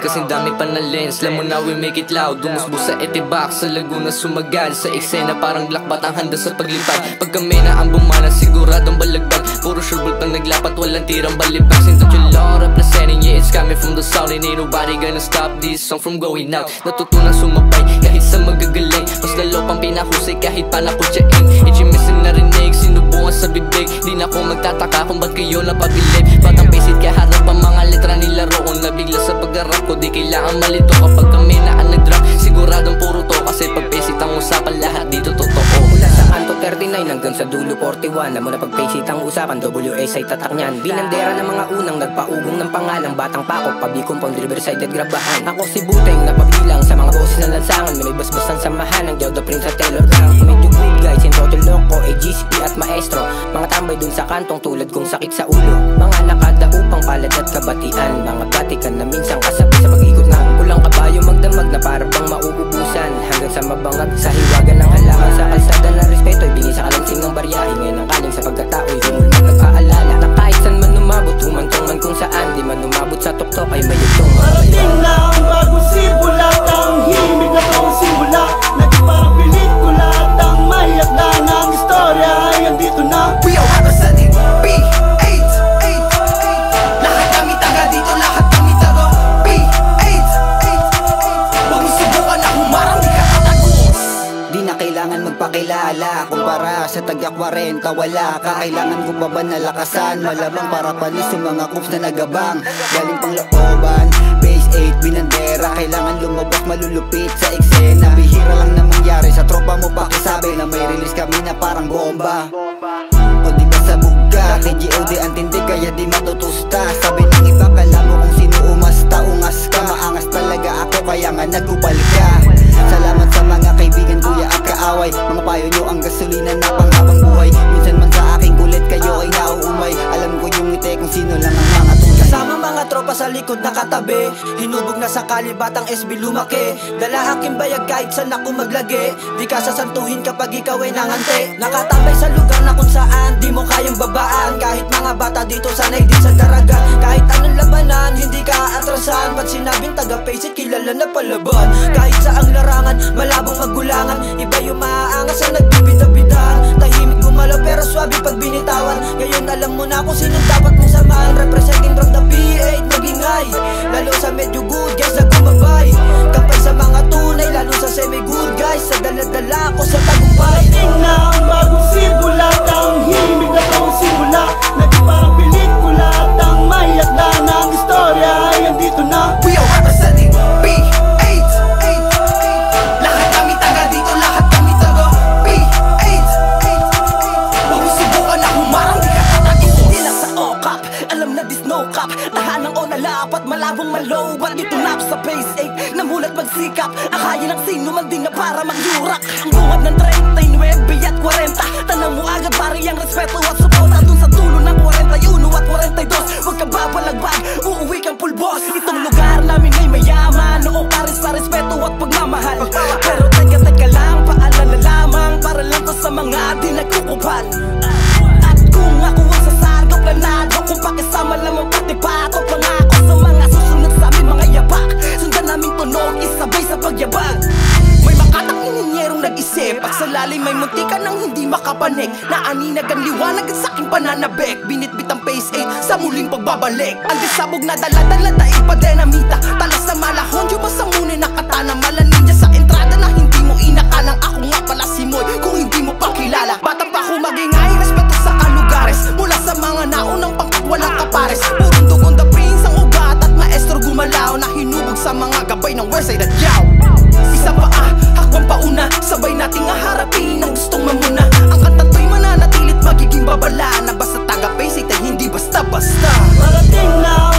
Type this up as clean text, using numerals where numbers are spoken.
kasing dami pa na lens. Alam mo na we make it loud. Dumusbo sa Etibac, sa Laguna sumagal. Sa eksena parang lakbat ang handa sa paglipad. Pag kami na ang bumana siguradong balagbag. Puro sureball pang naglapat, walang tirang balibag. Since you law representing, yeah it's coming from the sound. And ain't nobody gonna stop this song from going out. Natutunan sumabay kahit sa magagaling. Mas lalo pang pinahusay kahit pa nakutsain. Ichimising narinig, sinubukan sa bibig. Di na ako magtataka kung ba't kayo napabilib. Batang basic kaharap ang mga letra nilaro ko. Nabigla sa pag-arap ko, di kailangan malito. Kapag kami na ang nag-drop, siguradong puro to. Kasi pag basic ang usapan, lahat dito totoo. Mula sa kanto 39 hanggang sa dulo 41. Na muna pag basic ang usapan, WS ay tatak niyan. Binandera ng mga unang nagpaugong ng pangalang Batang Pakop, Pabicom, Pond, Riverside at Grabahan. Ako si Buteng, napabilang sa mga boses ng lansangan. May basbasan samahan ng Joe the Prince at Taylor Gang. Medyo good guys, yung Toto Loco, AGSP at Maestro. Mga tambay dun sa kantong tulad kong sakit sa ulo. Mga nakadaupang palad at kabatian. Mga batikan na minsan kasabi sa pag-ikot ng pulang kabayo magdamag na para bang mauubusan. Hanggang sa mabangag sa hiwagan ng halaman. Sa kalsada ng respeto, ibigay sa kalansing ng baryahe. Ngayon ang kaling sa pagkatao'y humulog nagpaalala na kahit saan man umabot, humantong man kung saan. Di man umabot sa tuktok ay may yugtong parating na ang bagong simula. Ang himig na pang simula. Naging parang pelikula at ang mahiyak na ng istorya ay andito na. We are representing B8. Lahat kami taga dito, lahat kami taga B8. Huwag mo subukan na humarang, di ka tatagos. Di na kailangan magpakilala. Kumpara sa taga 40, wala ka. Kailangan ko pa ba nalakasan? Malabang para panis yung mga coops na nagabang. Galing pang looban, base 8, binandera. Kailangan lumabas malulupit sa eksena. Bihira lang na mangyari sa tropa mo pakisabi na may release kami na parang bomba. O di ba sabog ka? Kay G.O.D. ang tindi kaya di matutusta. Sabi ng iba kala mo kung sino umasta. Ungas ka, maangas talaga ako kaya nga nagupal ka. Salamat sa mga kaibigan, kuya at kaaway. Mga payo nyo ang gasolina na panghabang buhay. Minsan man sa aking kulit kayo ay nauumay. Alam ko yung ngiti kung sino lang ang mga tunay. Kasama mga tropa sa likod nakatabi. Hinubog na sa kalibatang SB lumaki. Dala aking bayag kahit saan ako maglagi. Di ka sasantuhin kapag ikaw ay nangante. Nakatambay sa lugar na kung saan di mo kayang babaan. Kahit mga bata dito sanay din sa daragan. Kahit anong labanan hindi ka aatrasan. Pag sinabing taga-face it kilala na palaban. Kahit sa ang larangan malabong magulangan. Iba yung maaangas ang nagbibida-bidahan. Tahimik gumalaw pero swabe pag binitawan. Ngayon alam mo na kung sino dapat mong samahan. Representing from the P8 magingay. Lalo sa medyo good guys na gumabay. Kapay sa mga tunay lalo sa semi-good guys. Sa dala-dala ko sa tagumpay. Parating na ang bagong simula. Ang himig na pang simula. Naging parang pelikula at ang mahiyak na ng istorya ay andito na. We are representing B8. Lahat kami taga dito, lahat kami taga B8. Huwag mo subukan na humarang, di ka tatagos. Hindi lang sa OCAP, alam na this no cap. Tahanang o nalapat, malabong malobat. Dito na sa Base 8, namulat magsikap. Akaya ng sino man din na para magyurak. Ang bungad ng 39 at 40. Tanang mo agad pari ang respeto at suporta. Dun sa dulo ng 41 at 42. Huwag kang babalagbag, uuwi kang full boss. Itong lugar namin ay mayaman. Oo pares sa respeto at pagmamahal. Pero teka lang, paalala lamang. Para lang to sa mga di nagkukupal. At kung ako ang sasagap planado, kung pakisama lamang pati pato. Pangako sa mga susunod sa amin mga yapak. Sundan naming tunog, isabay sa pagyabang. May makatak ininyerong nag-isip. Pag sa lalim may muntikan nang hindi makapanik. Naaninag ang liwanag at saking pananabik. Binitbit ang Base 8 sa muling pagbabalik. Ang disabog na dala-dala daig pa dinamita. Talas na malahon, yung masamunin na katana. Malaninja sa entrada na hindi mo inakalang. Ako nga pala si Moy kung hindi mo pa kilala. Batang pa ako magingay, respeto sa kalugares. Mula sa mga naunang pangkat walang kapares. Purong dugon the Prince ang ugat at maestro gumalaw. Na hinubog sa mga gabay ng Westside at Yao. Isa pa hakbang pauna, sabay nating aharapin ang gustong mamuna. Ang kantato'y mananatilit magiging babala. Na basta taga-basic ay hindi basta-basta. Parating na